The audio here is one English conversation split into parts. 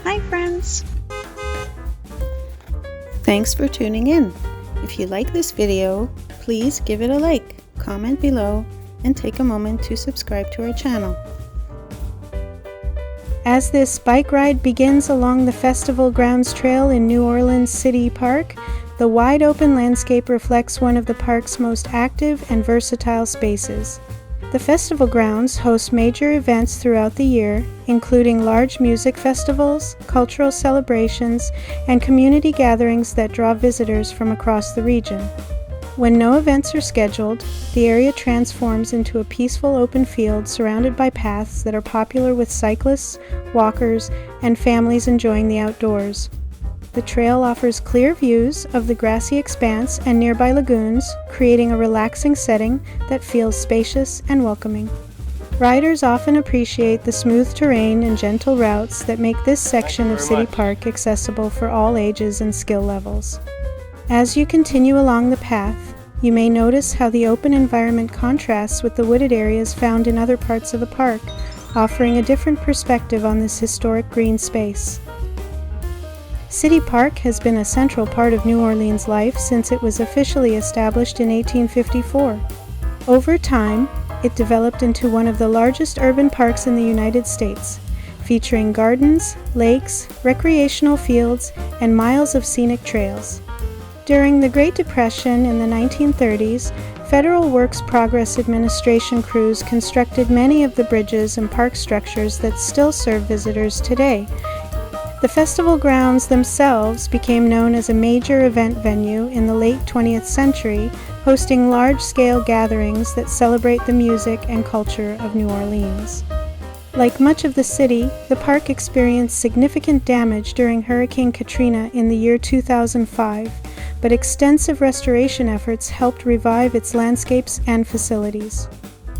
Hi friends! Thanks for tuning in. If you like this video, please give it a like, comment below, and take a moment to subscribe to our channel. As this bike ride begins along the Festival Grounds Trail in New Orleans City Park, the wide open landscape reflects one of the park's most active and versatile spaces. The festival grounds host major events throughout the year, including large music festivals, cultural celebrations, and community gatherings that draw visitors from across the region. When no events are scheduled, the area transforms into a peaceful open field surrounded by paths that are popular with cyclists, walkers, and families enjoying the outdoors. The trail offers clear views of the grassy expanse and nearby lagoons, creating a relaxing setting that feels spacious and welcoming. Riders often appreciate the smooth terrain and gentle routes that make this section of City Park accessible for all ages and skill levels. As you continue along the path, you may notice how the open environment contrasts with the wooded areas found in other parts of the park, offering a different perspective on this historic green space. City Park has been a central part of New Orleans life since it was officially established in 1854. Over time, it developed into one of the largest urban parks in the United States, featuring gardens, lakes, recreational fields, and miles of scenic trails. During the Great Depression in the 1930s, Federal Works Progress Administration crews constructed many of the bridges and park structures that still serve visitors today. The festival grounds themselves became known as a major event venue in the late 20th century, hosting large-scale gatherings that celebrate the music and culture of New Orleans. Like much of the city, the park experienced significant damage during Hurricane Katrina in the year 2005, but extensive restoration efforts helped revive its landscapes and facilities.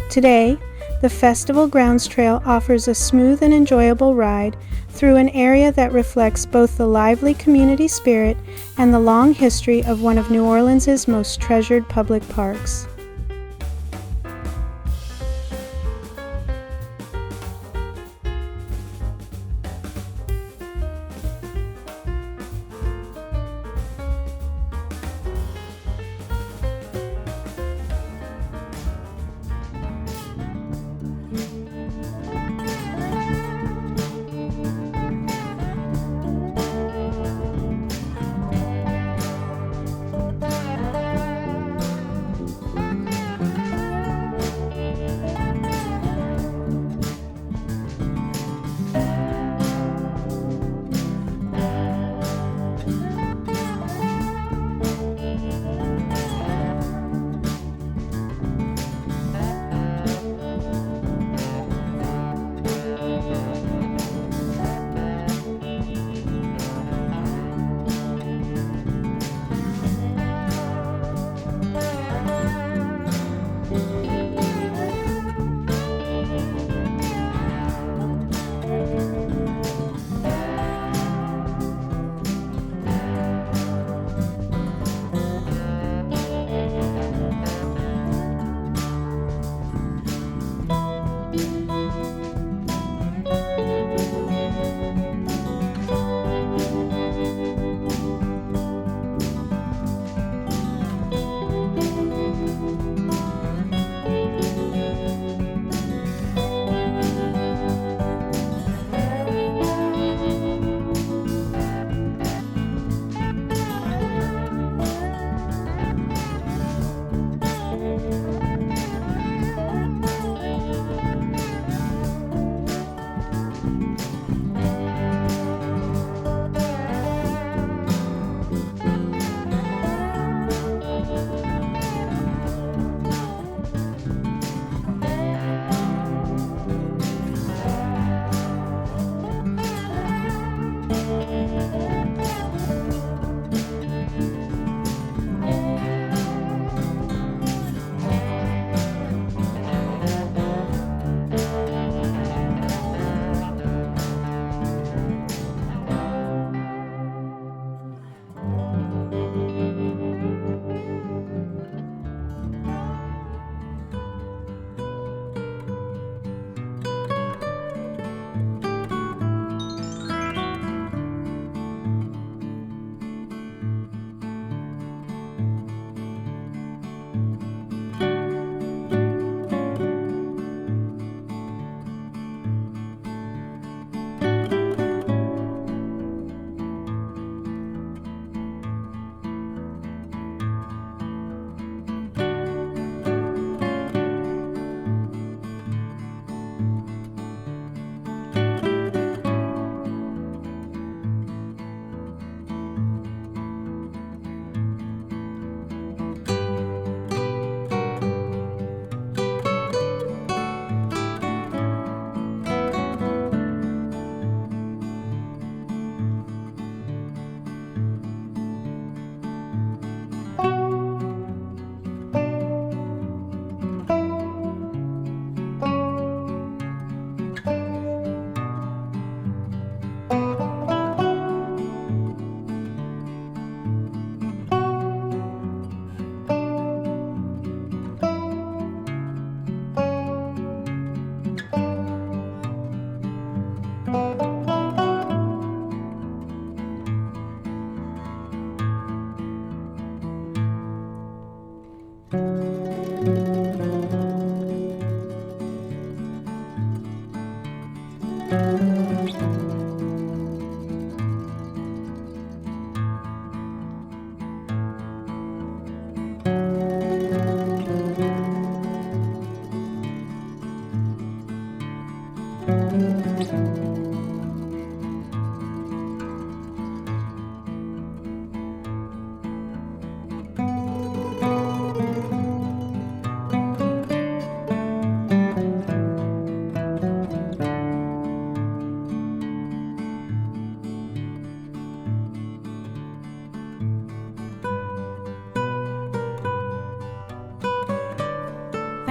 Today, the Festival Grounds Trail offers a smooth and enjoyable ride through an area that reflects both the lively community spirit and the long history of one of New Orleans' most treasured public parks.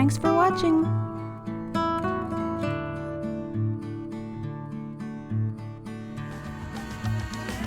Thanks for watching!